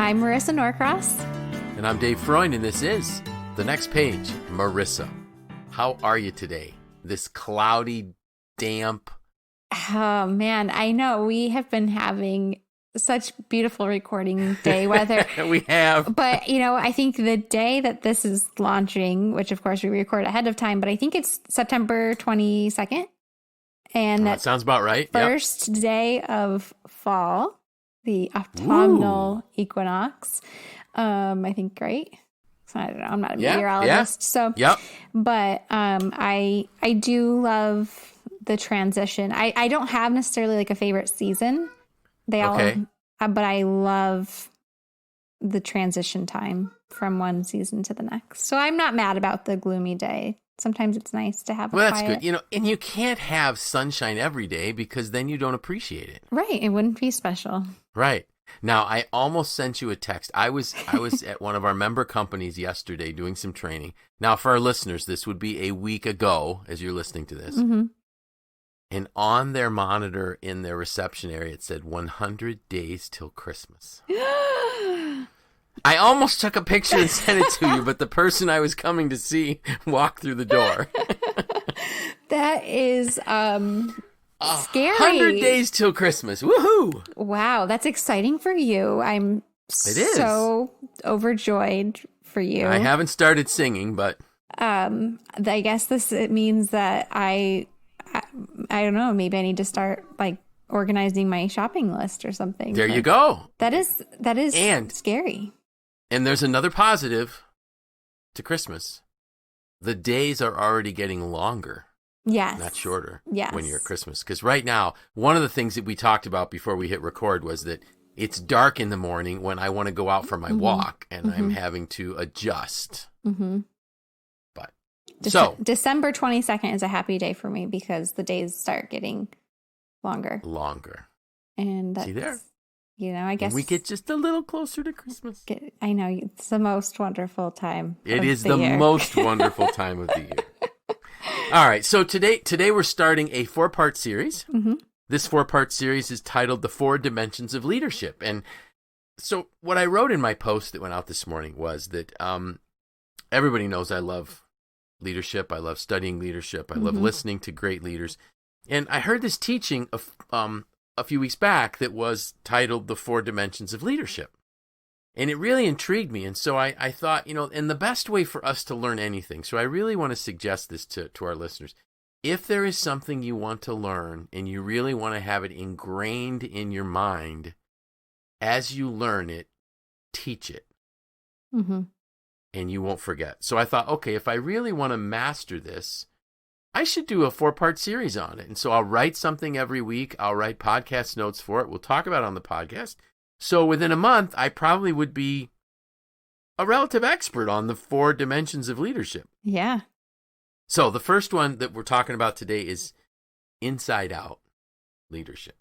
I'm Marisa Norcross. And I'm Dave Freund, and this is The Next Page, Marisa. How are you today? This cloudy, damp... Oh, man, I know. We have been having such beautiful recording day weather. We have. But, I think the day that this is launching, which of course we record ahead of time, but I think it's September 22nd. And that sounds about right. First day of fall, the autumnal equinox. I think, right? So I don't know. I'm not a meteorologist. So, but I do love the transition. I don't have necessarily like a favorite season. They all, but I love the transition time from one season to the next. So I'm not mad about the gloomy day. Sometimes it's nice to have a quiet. That's good. And you can't have sunshine every day because then you don't appreciate it. Right. It wouldn't be special. Right. Now, I almost sent you a text. I was at one of our member companies yesterday doing some training. Now, for our listeners, this would be a week ago as you're listening to this. Mm-hmm. And on their monitor in their reception area, it said 100 days till Christmas. I almost took a picture and sent it to you, but the person I was coming to see walked through the door. That is scary. 100 days till Christmas. Woohoo! Wow, that's exciting for you. I'm so overjoyed for you. I haven't started singing, but I guess it means that I don't know, maybe I need to start like organizing my shopping list or something. There you go. That is scary. And there's another positive to Christmas. The days are already getting longer. Yes. Not shorter. Yes. When you're at Christmas. Because right now, one of the things that we talked about before we hit record was that it's dark in the morning when I want to go out for my walk, and I'm having to adjust. Mm-hmm. But December 22nd is a happy day for me because the days start getting longer. And that's, see there? I guess and we get just a little closer to Christmas. I know, it's the most wonderful time. It is the most wonderful time of the year. All right, so today we're starting a 4-part series. Mm-hmm. This 4-part series is titled The 4 Dimensions of Leadership. And so what I wrote in my post that went out this morning was that everybody knows I love leadership. I love studying leadership. I love listening to great leaders. And I heard this teaching a few weeks back that was titled The 4 Dimensions of Leadership. And it really intrigued me. And so I thought, and the best way for us to learn anything, so I really want to suggest this to our listeners. If there is something you want to learn and you really want to have it ingrained in your mind, as you learn it, teach it. Mm-hmm. And you won't forget. So I thought, okay, if I really want to master this, I should do a 4-part series on it. And so I'll write something every week. I'll write podcast notes for it. We'll talk about it on the podcast. So within a month, I probably would be a relative expert on the 4 dimensions of leadership. Yeah. So the first one that we're talking about today is inside out leadership.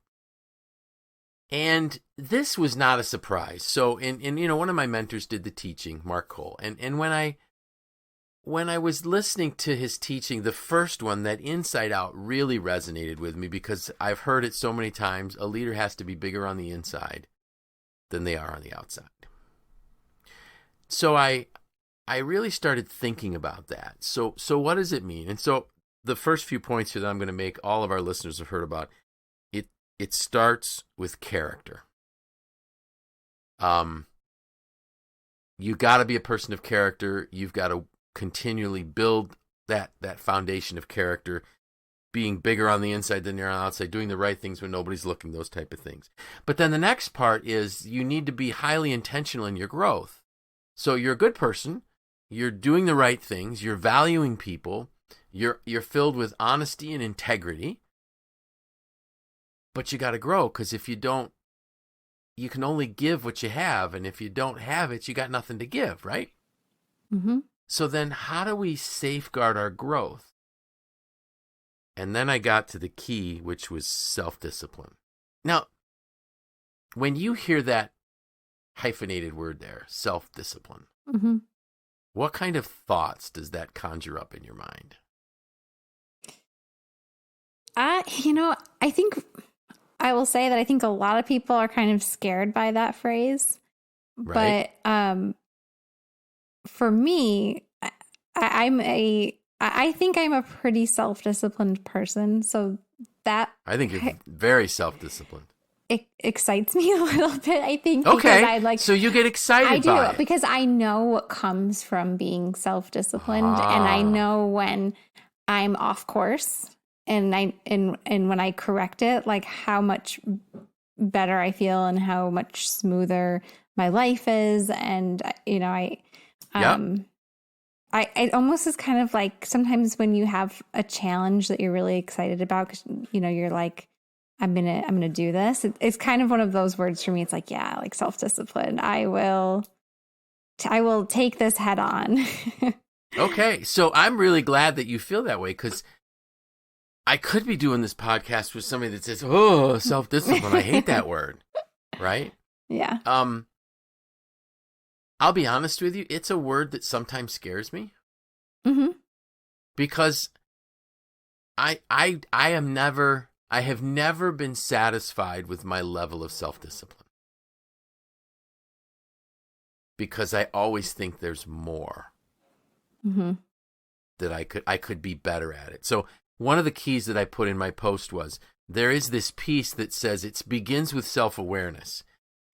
And this was not a surprise. So, one of my mentors did the teaching, Mark Cole. And when I was listening to his teaching, the first one, that inside out, really resonated with me because I've heard it so many times. A leader has to be bigger on the inside than they are on the outside. So I really started thinking about that. So what does it mean? And so the first few points here that I'm going to make, all of our listeners have heard about. It starts with character. You got to be a person of character. You've got to continually build that foundation of character, being bigger on the inside than you're on the outside, doing the right things when nobody's looking, those type of things. But then the next part is you need to be highly intentional in your growth. So you're a good person, you're doing the right things, you're valuing people, you're filled with honesty and integrity, but you got to grow, because if you don't, you can only give what you have, and if you don't have it, you got nothing to give, right? Mm-hmm. So then how do we safeguard our growth? And then I got to the key, which was self-discipline. Now, when you hear that hyphenated word there, self-discipline, what kind of thoughts does that conjure up in your mind? I think I will say that I think a lot of people are kind of scared by that phrase Right. But for me, I think I'm a pretty self-disciplined person. So that I think you're very self-disciplined. It excites me a little bit, I think. Okay. Because so you get excited by it. Because I know what comes from being self-disciplined, and I know when I'm off course, and when I correct it, like how much better I feel and how much smoother my life is. And it almost is kind of like sometimes when you have a challenge that you're really excited about, because you're like, I'm gonna do this. It's kind of one of those words for me. It's like, yeah, like self-discipline. I will take this head on. Okay, so I'm really glad that you feel that way, because I could be doing this podcast with somebody that says, "Oh, self-discipline. I hate that word." Right? Yeah. I'll be honest with you. It's a word that sometimes scares me. Mm-hmm. Because I have never been satisfied with my level of self-discipline. Because I always think there's more. Mm-hmm. That I could be better at it. So one of the keys that I put in my post was, there is this piece that says it begins with self-awareness.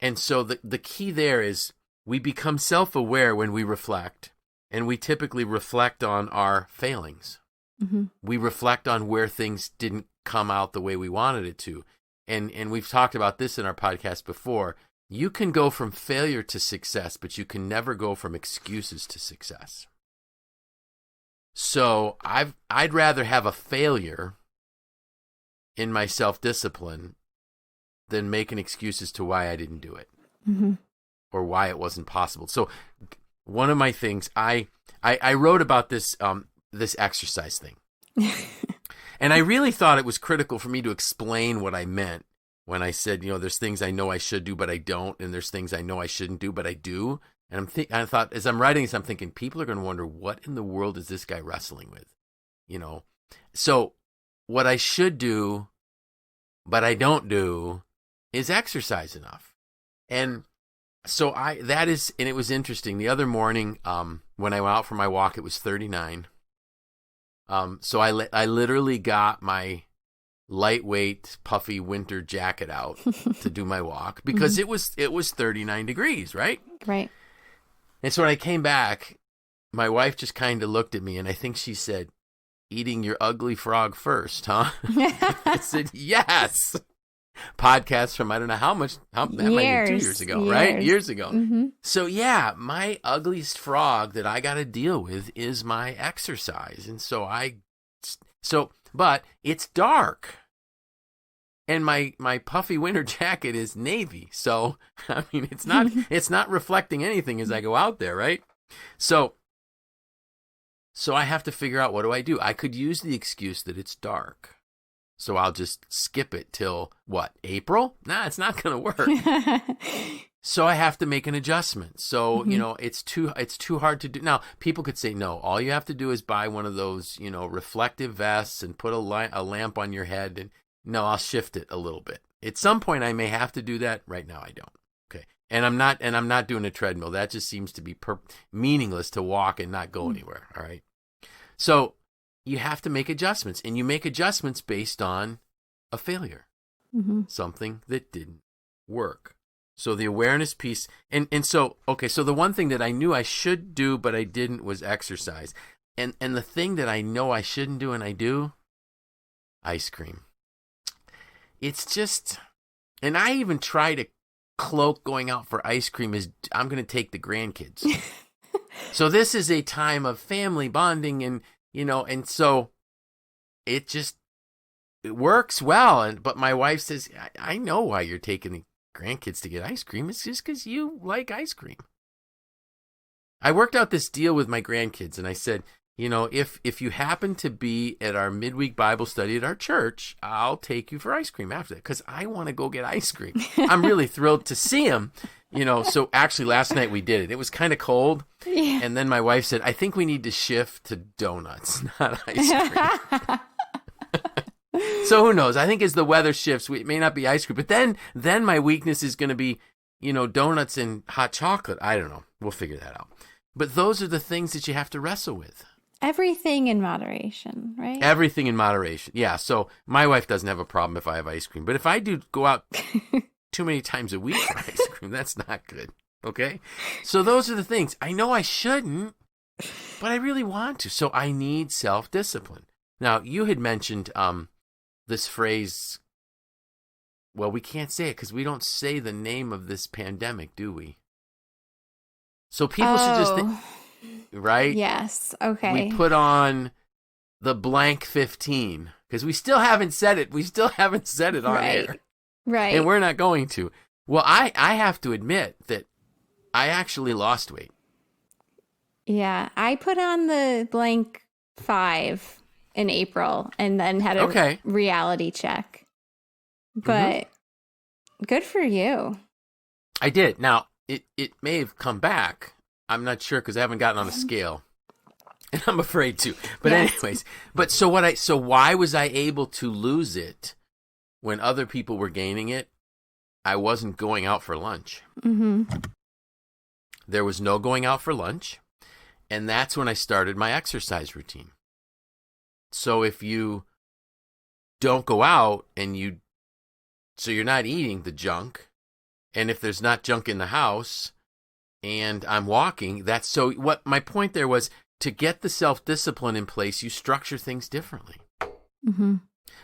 And so the key there is, we become self-aware when we reflect, and we typically reflect on our failings. Mm-hmm. We reflect on where things didn't come out the way we wanted it to. And we've talked about this in our podcast before. You can go from failure to success, but you can never go from excuses to success. So I'd rather have a failure in my self-discipline than making excuses to why I didn't do it. Mm-hmm. Or why it wasn't possible. So one of my things, I wrote about this this exercise thing. And I really thought it was critical for me to explain what I meant when I said, there's things I know I should do, but I don't. And there's things I know I shouldn't do, but I do. And I thought, as I'm writing this, I'm thinking, people are going to wonder, what in the world is this guy wrestling with? So what I should do, but I don't do, is exercise enough. And so it was interesting. The other morning, when I went out for my walk, it was 39. So I literally got my lightweight, puffy winter jacket out to do my walk, because mm-hmm. it was 39 degrees, right? Right. And so when I came back, my wife just kind of looked at me, and I think she said, "Eating your ugly frog first, huh?" I said, "Yes." Podcast from I don't know that might be 2 years ago, right? Years ago. Mm-hmm. So yeah, my ugliest frog that I got to deal with is my exercise. And but it's dark. And my puffy winter jacket is navy. So I mean, it's not reflecting anything as I go out there, right? So I have to figure out, what do? I could use the excuse that it's dark. So I'll just skip it till, April? Nah, it's not going to work. So I have to make an adjustment. So, mm-hmm. It's too hard to do. Now, people could say, no, all you have to do is buy one of those, reflective vests and put a lamp on your head. And no, I'll shift it a little bit. At some point I may have to do that. Right now I don't. Okay. And I'm not doing a treadmill. That just seems to be meaningless to walk and not go anywhere. All right. So you have to make adjustments, and you make adjustments based on a failure, mm-hmm. something that didn't work. So the awareness piece, and so the one thing that I knew I should do but I didn't was exercise, and the thing that I know I shouldn't do and I do, ice cream. It's just, and I even try to cloak going out for ice cream as I'm going to take the grandkids. So this is a time of family bonding, and and so it works well. But my wife says, I know why you're taking the grandkids to get ice cream. It's just because you like ice cream. I worked out this deal with my grandkids, and I said, if you happen to be at our midweek Bible study at our church, I'll take you for ice cream after that, because I want to go get ice cream. I'm really thrilled to see them. So actually last night we did it. It was kind of cold. Yeah. And then my wife said, I think we need to shift to donuts, not ice cream. So who knows? I think as the weather shifts, it may not be ice cream. But then my weakness is going to be, donuts and hot chocolate. I don't know. We'll figure that out. But those are the things that you have to wrestle with. Everything in moderation, right? Everything in moderation. Yeah. So my wife doesn't have a problem if I have ice cream. But if I do go out too many times a week for ice cream, that's not good. Okay? So those are the things. I know I shouldn't, but I really want to. So I need self-discipline. Now, you had mentioned this phrase. Well, we can't say it because we don't say the name of this pandemic, do we? So people should just think, right? Yes. Okay. We put on the blank 15 because we still haven't said it. We still haven't said it on air. Right. And we're not going to. Well, I have to admit that I actually lost weight. Yeah. I put on the blank 5 in April and then had a reality check. But good for you. I did. Now, it may have come back. I'm not sure because I haven't gotten on a scale. And I'm afraid to. But anyways, so why was I able to lose it when other people were gaining it? I wasn't going out for lunch. Mm-hmm. There was no going out for lunch. And that's when I started my exercise routine. So if you don't go out and so you're not eating the junk, and if there's not junk in the house, and I'm walking, what my point there was, to get the self-discipline in place, you structure things differently. Mm-hmm.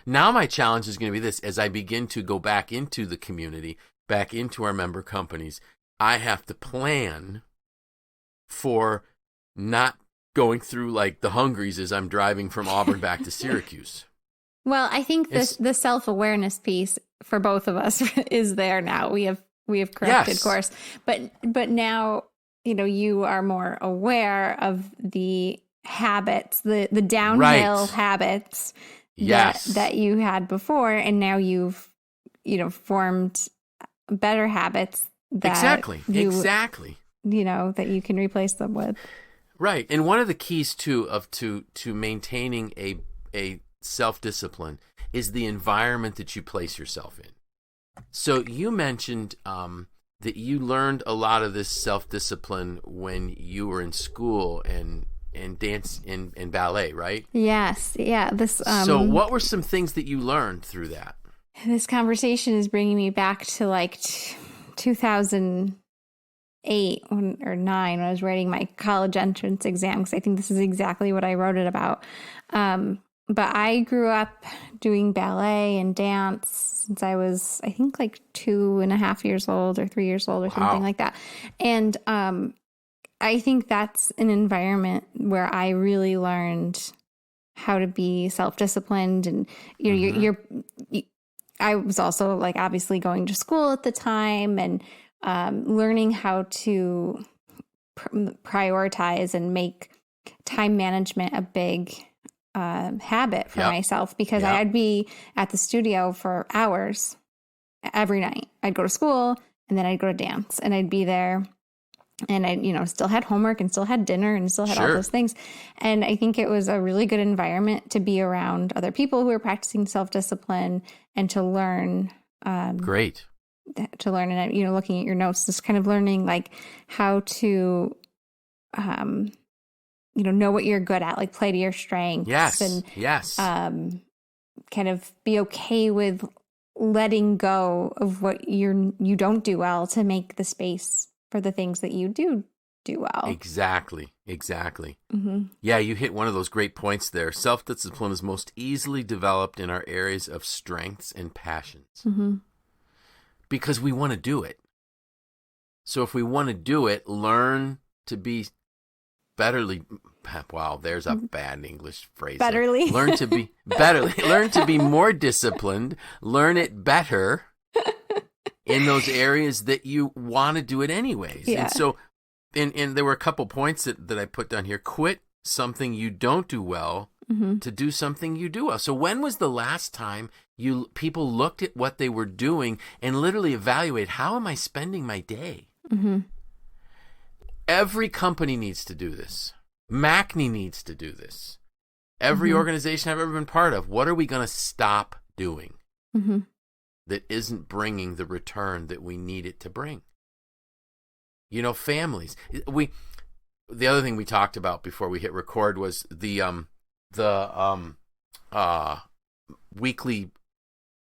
Now my challenge is going to be this: as I begin to go back into the community, back into our member companies, I have to plan for not going through like the Hungries as I'm driving from Auburn back to Syracuse. Well, I think the self-awareness piece for both of us is there now. We have corrected course, but now you are more aware of the habits, the downhill habits that you had before, and now you've formed better habits that exactly that you can replace them with. Right, and one of the keys too to maintaining a self-discipline is the environment that you place yourself in. So you mentioned that you learned a lot of this self-discipline when you were in school and dance and ballet, right? Yes. Yeah. So what were some things that you learned through that? This conversation is bringing me back to like 2008 or 9 when I was writing my college entrance exam, because I think this is exactly what I wrote it about. But I grew up doing ballet and dance since I was, I think, like 2.5 years old or 3 years old or something like that. And I think that's an environment where I really learned how to be self-disciplined. And I was also like obviously going to school at the time and learning how to prioritize and make time management a big habit for myself, because I'd be at the studio for hours every night. I'd go to school and then I'd go to dance, and I'd be there, and I still had homework and still had dinner and still had all those things. And I think it was a really good environment to be around other people who were practicing self-discipline and to learn. Great. To learn, and looking at your notes, just kind of learning like how to know what you're good at, like play to your strengths. Yes. And kind of be okay with letting go of what you don't do well to make the space for the things that you do well. Exactly. Mm-hmm. Yeah, you hit one of those great points there. Self-discipline is most easily developed in our areas of strengths and passions. Mm-hmm. Because we want to do it. So if we want to do it, learn to be betterly. Wow, there's a bad English phrase. Betterly. Learn to be betterly. Learn to be more disciplined. Learn it better in those areas that you want to do it anyways. Yeah. And so, and there were a couple points that I put down here. Quit something you don't do well to do something you do well. So when was the last time people looked at what they were doing and literally evaluate, how am I spending my day? Mm-hmm. Every company needs to do this. MACNY needs to do this. Every organization I've ever been part of. What are we going to stop doing that isn't bringing the return that we need it to bring? families. The other thing we talked about before we hit record was the weekly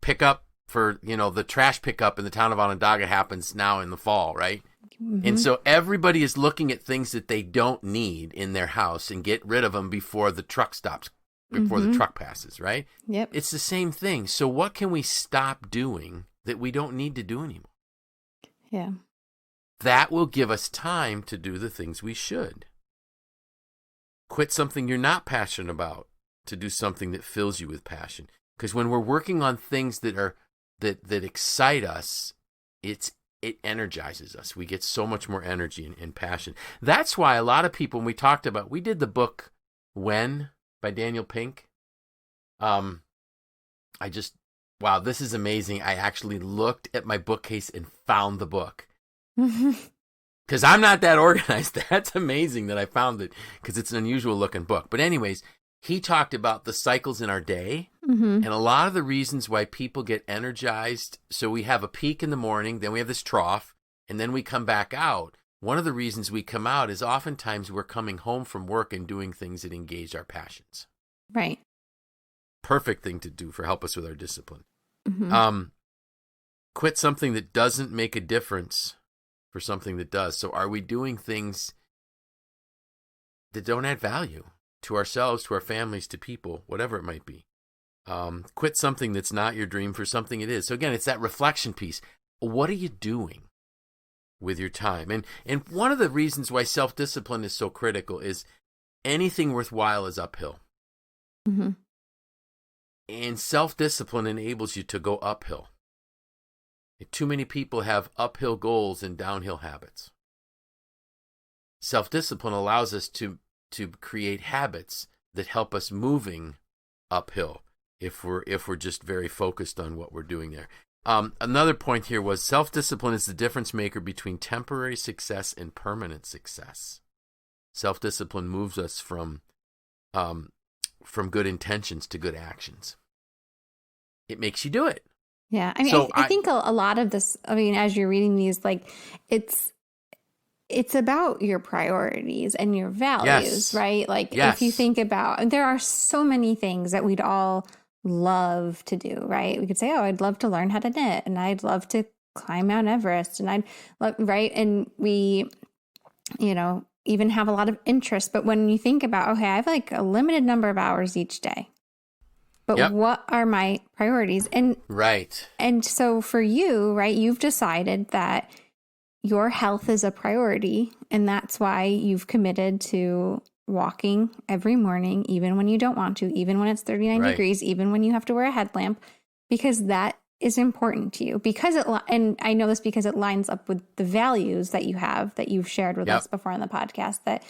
pickup for, the trash pickup in the town of Onondaga happens now in the fall, right? Mm-hmm. And so everybody is looking at things that they don't need in their house and get rid of them before the truck stops, before the truck passes, right? Yep. It's the same thing. So what can we stop doing that we don't need to do anymore? Yeah. That will give us time to do the things we should. Quit something you're not passionate about to do something that fills you with passion. Because when we're working on things that excite us, it energizes us. We get so much more energy and passion. That's why a lot of people, when we did the book When by Daniel Pink. Wow, this is amazing. I actually looked at my bookcase and found the book. Because I'm not that organized. That's amazing that I found it, because it's an unusual looking book. But anyways, he talked about the cycles in our day, and a lot of the reasons why people get energized. So we have a peak in the morning, then we have this trough, and then we come back out. One of the reasons we come out is oftentimes we're coming home from work and doing things that engage our passions. Right. Perfect thing to do for help us with our discipline. Mm-hmm. Quit something that doesn't make a difference for something that does. So are we doing things that don't add value to ourselves, to our families, to people, whatever it might be? Quit something that's not your dream for something it is. So again, it's that reflection piece. What are you doing with your time? And one of the reasons why self-discipline is so critical is anything worthwhile is uphill. Mm-hmm. And self-discipline enables you to go uphill. Too many people have uphill goals and downhill habits. Self-discipline allows us to create habits that help us moving uphill if we're just very focused on what we're doing there. Another point here was self-discipline is the difference maker between temporary success and permanent success. Self-discipline moves us from good intentions to good actions. It makes you do it. Yeah. I mean, I think a lot of this, as you're reading these, like it's about your priorities and your values, right? Like if you think about, there are so many things that we'd all love to do, right? We could say, oh, I'd love to learn how to knit, and I'd love to climb Mount Everest, and I'd love, right? And we, even have a lot of interest. But when you think about, okay, I have like a limited number of hours each day. But what are my priorities? And right. And so for you, right, you've decided that your health is a priority, and that's why you've committed to walking every morning, even when you don't want to, even when it's 39 degrees, even when you have to wear a headlamp, because that is important to you. And I know this because it lines up with the values that you have, that you've shared with us before on the podcast, that,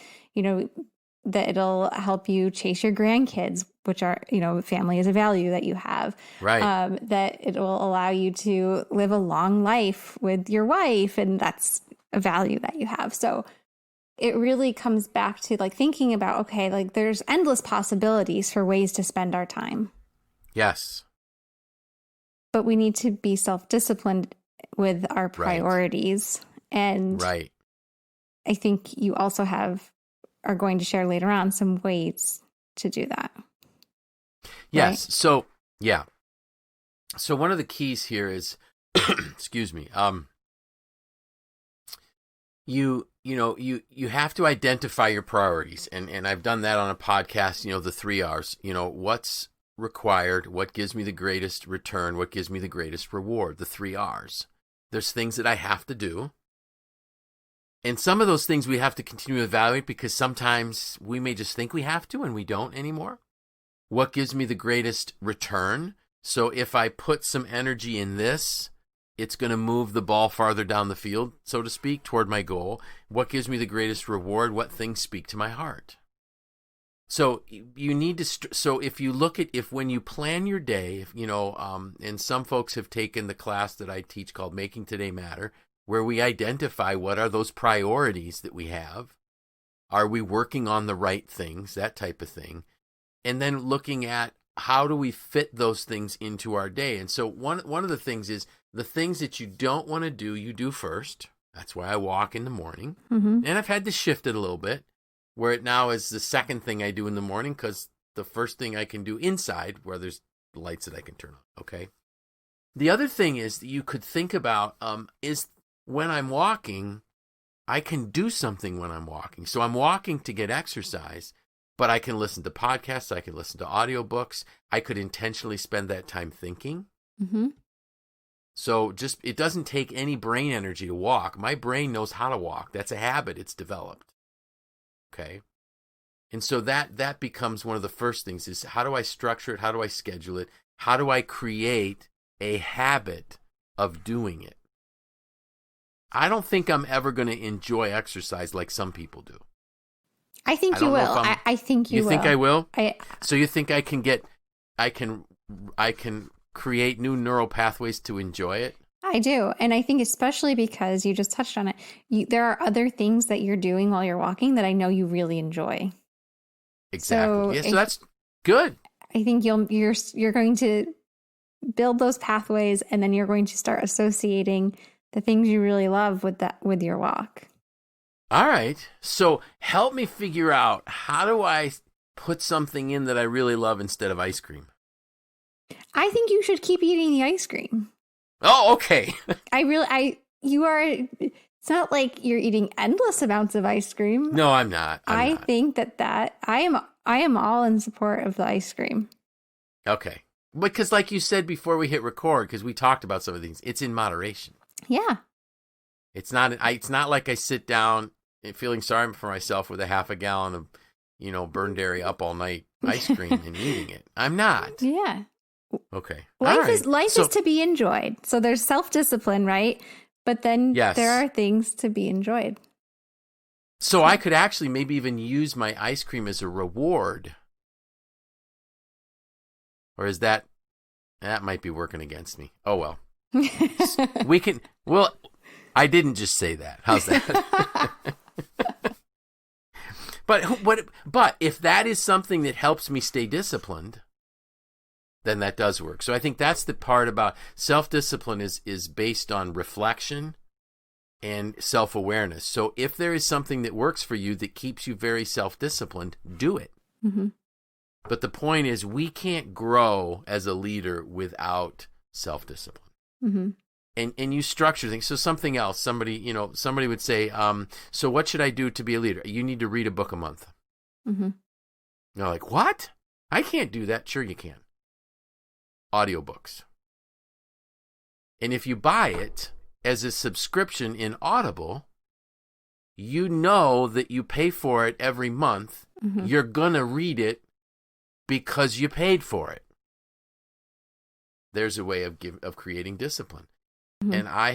that it'll help you chase your grandkids, which are, family is a value that you have. Right. That it will allow you to live a long life with your wife, and that's a value that you have. So it really comes back to like thinking about, okay, like there's endless possibilities for ways to spend our time. Yes. But we need to be self-disciplined with our priorities. And I think you also are going to share later on some ways to do that. Yes. Right? So, yeah. So one of the keys here is, excuse me, you have to identify your priorities. And I've done that on a podcast, the 3 R's, what's required, what gives me the greatest return, what gives me the greatest reward, the 3 R's. There's things that I have to do. And some of those things we have to continue to evaluate, because sometimes we may just think we have to and we don't anymore. What gives me the greatest return? So if I put some energy in this, it's going to move the ball farther down the field, so to speak, toward my goal. What gives me the greatest reward? What things speak to my heart? So you need to, so if you look at, when you plan your day, and some folks have taken the class that I teach called Making Today Matter, where we identify what are those priorities that we have. Are we working on the right things, that type of thing. And then looking at how do we fit those things into our day. And so one of the things is the things that you don't want to do, you do first. That's why I walk in the morning. Mm-hmm. And I've had to shift it a little bit, where it now is the second thing I do in the morning because the first thing I can do inside, where there's lights that I can turn on, okay? The other thing is that you could think about is when I'm walking, I can do something when I'm walking. So I'm walking to get exercise, but I can listen to podcasts, I can listen to audiobooks. I could intentionally spend that time thinking. Mm-hmm. So it doesn't take any brain energy to walk. My brain knows how to walk. That's a habit it's developed. Okay? And so that becomes one of the first things is how do I structure it? How do I schedule it? How do I create a habit of doing it? I don't think I'm ever going to enjoy exercise like some people do. I think you will. I think you will. You think I will? So you think I can create new neural pathways to enjoy it? I do. And I think especially because you just touched on it, there are other things that you're doing while you're walking that I know you really enjoy. Exactly. So that's good. I think you're going to build those pathways, and then you're going to start associating the things you really love with your walk. All right. So help me figure out, how do I put something in that I really love instead of ice cream? I think you should keep eating the ice cream. Oh, okay. It's not like you're eating endless amounts of ice cream. No, I'm not. I think that I am all in support of the ice cream. Okay. Because like you said before we hit record, because we talked about some of these, it's in moderation. Yeah. It's not like I sit down feeling sorry for myself with a half a gallon of, burned dairy up all night ice cream and eating it. I'm not. Yeah. Okay. Life is to be enjoyed. So there's self-discipline, right? But then there are things to be enjoyed. So I could actually maybe even use my ice cream as a reward. Or is that might be working against me. Oh, well. I didn't just say that. How's that? But if that is something that helps me stay disciplined, then that does work. So I think that's the part about self-discipline is based on reflection and self-awareness. So if there is something that works for you that keeps you very self-disciplined, do it. Mm-hmm. But the point is, we can't grow as a leader without self-discipline. Mm-hmm. And you structure things. So something else, somebody would say, so what should I do to be a leader? You need to read a book a month. Mm-hmm. You're like, what? I can't do that. Sure you can. Audiobooks. And if you buy it as a subscription in Audible, you know that you pay for it every month. Mm-hmm. You're going to read it because you paid for it. There's a way of creating discipline. Mm-hmm. And I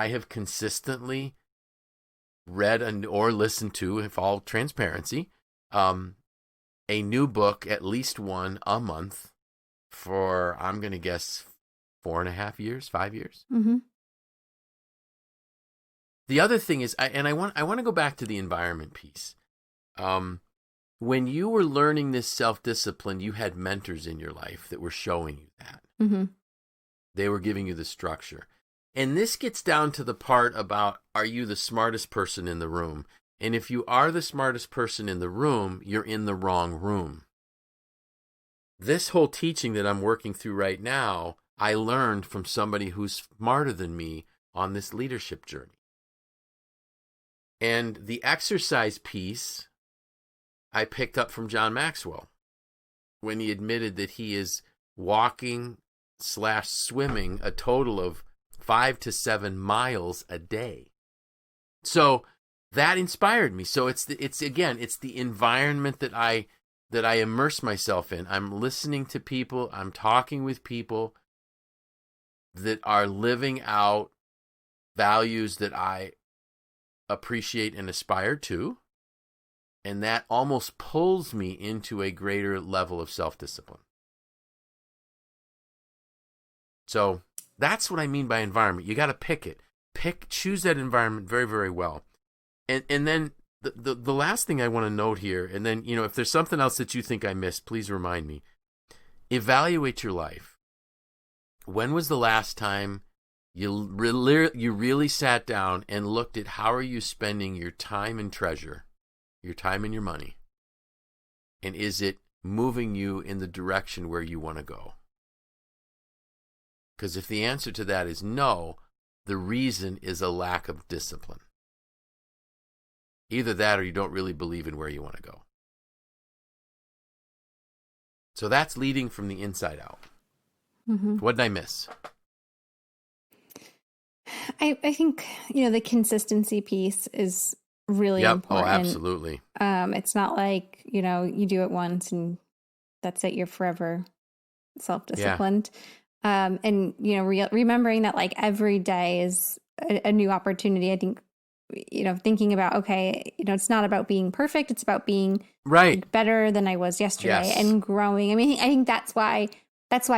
have consistently read or listened to, if all transparency, a new book, at least one a month, for, I'm going to guess, 4.5 years, 5 years. Mm-hmm. The other thing is, I want to go back to the environment piece. When you were learning this self-discipline, you had mentors in your life that were showing you that. Mm-hmm. They were giving you the structure. And this gets down to the part about, are you the smartest person in the room? And if you are the smartest person in the room, you're in the wrong room. This whole teaching that I'm working through right now, I learned from somebody who's smarter than me on this leadership journey. And the exercise piece I picked up from John Maxwell when he admitted that he is walking/swimming a total of 5 to 7 miles a day. So that inspired me. So it's the environment that I immerse myself in. I'm listening to people, I'm talking with people that are living out values that I appreciate and aspire to. And that almost pulls me into a greater level of self-discipline. So that's what I mean by environment. You got to pick it. Choose that environment very, very well. And then the last thing I want to note here, and then, if there's something else that you think I missed, please remind me. Evaluate your life. When was the last time You really sat down and looked at how are you spending your time and treasure, your time and your money, and is it moving you in the direction where you want to go? Because if the answer to that is no, the reason is a lack of discipline. Either that or you don't really believe in where you want to go. So that's leading from the inside out. Mm-hmm. What did I miss? I think, the consistency piece is really important. Oh, absolutely. It's not like, you do it once and that's it. You're forever self-disciplined. Yeah. And, remembering that like every day is a new opportunity. I think, thinking about, okay, it's not about being perfect. It's about being better than I was yesterday and growing. I mean, I think that's why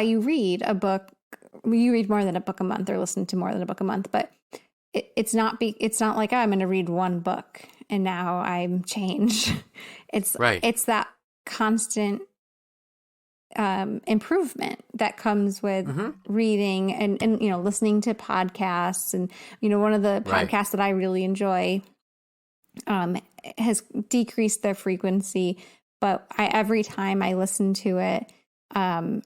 you read a book. You read more than a book a month or listen to more than a book a month, but it's not like, oh, I'm going to read one book and now I'm changed. It's that constant improvement that comes with reading and listening to podcasts. And one of the podcasts that I really enjoy has decreased their frequency, but every time I listen to it, I'm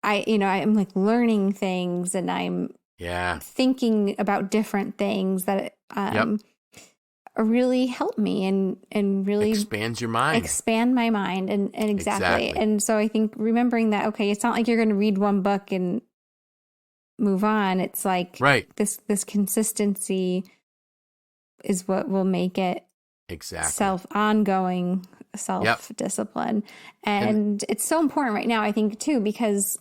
like learning things and I'm thinking about different things that really help me and really expands your mind, expand my mind. And exactly. And so I think remembering that, okay, it's not like you're going to read one book and move on. It's like this consistency is what will make it ongoing self-discipline. And it's so important right now, I think, too, because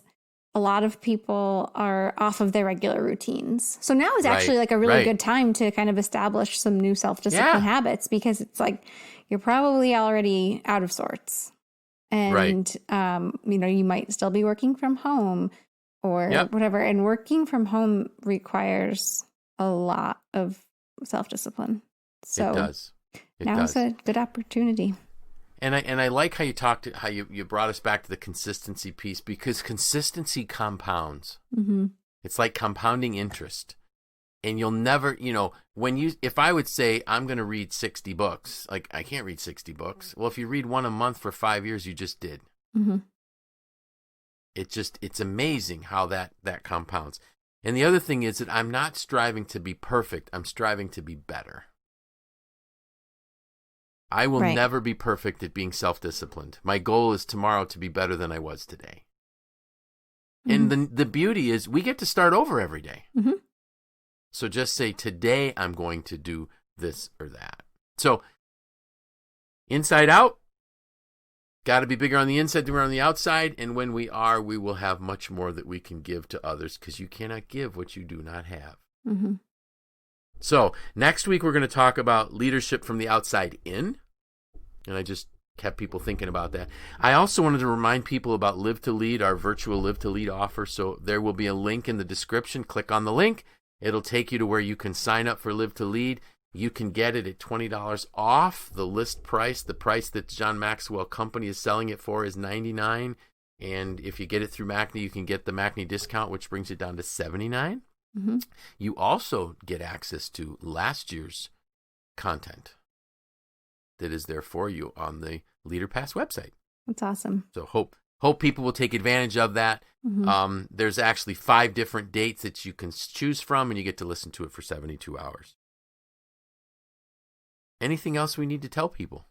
a lot of people are off of their regular routines. So now is actually like a really good time to kind of establish some new self-discipline habits, because it's like you're probably already out of sorts. And, you might still be working from home or whatever. And working from home requires a lot of self-discipline. So it does. Now is a good opportunity. And I like how you brought us back to the consistency piece, because consistency compounds. Mm-hmm. It's like compounding interest. And you'll never, if I would say I'm going to read 60 books, like I can't read 60 books. Well, if you read one a month for 5 years, you just did. Mm-hmm. It's amazing how that compounds. And the other thing is that I'm not striving to be perfect. I'm striving to be better. I will never be perfect at being self-disciplined. My goal is tomorrow to be better than I was today. Mm-hmm. And the beauty is we get to start over every day. Mm-hmm. So just say, today I'm going to do this or that. So inside out, got to be bigger on the inside than we're on the outside. And when we are, we will have much more that we can give to others, because you cannot give what you do not have. Mm-hmm. So next week, we're going to talk about leadership from the outside in. And I just kept people thinking about that. I also wanted to remind people about Live to Lead, our virtual Live to Lead offer. So there will be a link in the description. Click on the link. It'll take you to where you can sign up for Live to Lead. You can get it at $20 off the list price. The price that John Maxwell Company is selling it for is $99. And if you get it through MACNY, you can get the MACNY discount, which brings it down to $79. Mm-hmm. You also get access to last year's content that is there for you on the Leader Pass website. That's awesome. So hope people will take advantage of that. Mm-hmm. There's actually 5 different dates that you can choose from, and you get to listen to it for 72 hours. Anything else we need to tell people?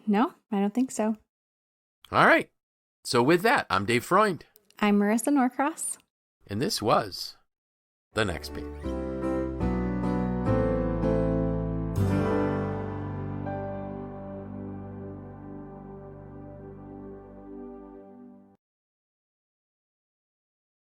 No, I don't think so. All right. So with that, I'm Dave Freund. I'm Marisa Norcross. And this was The Next Page.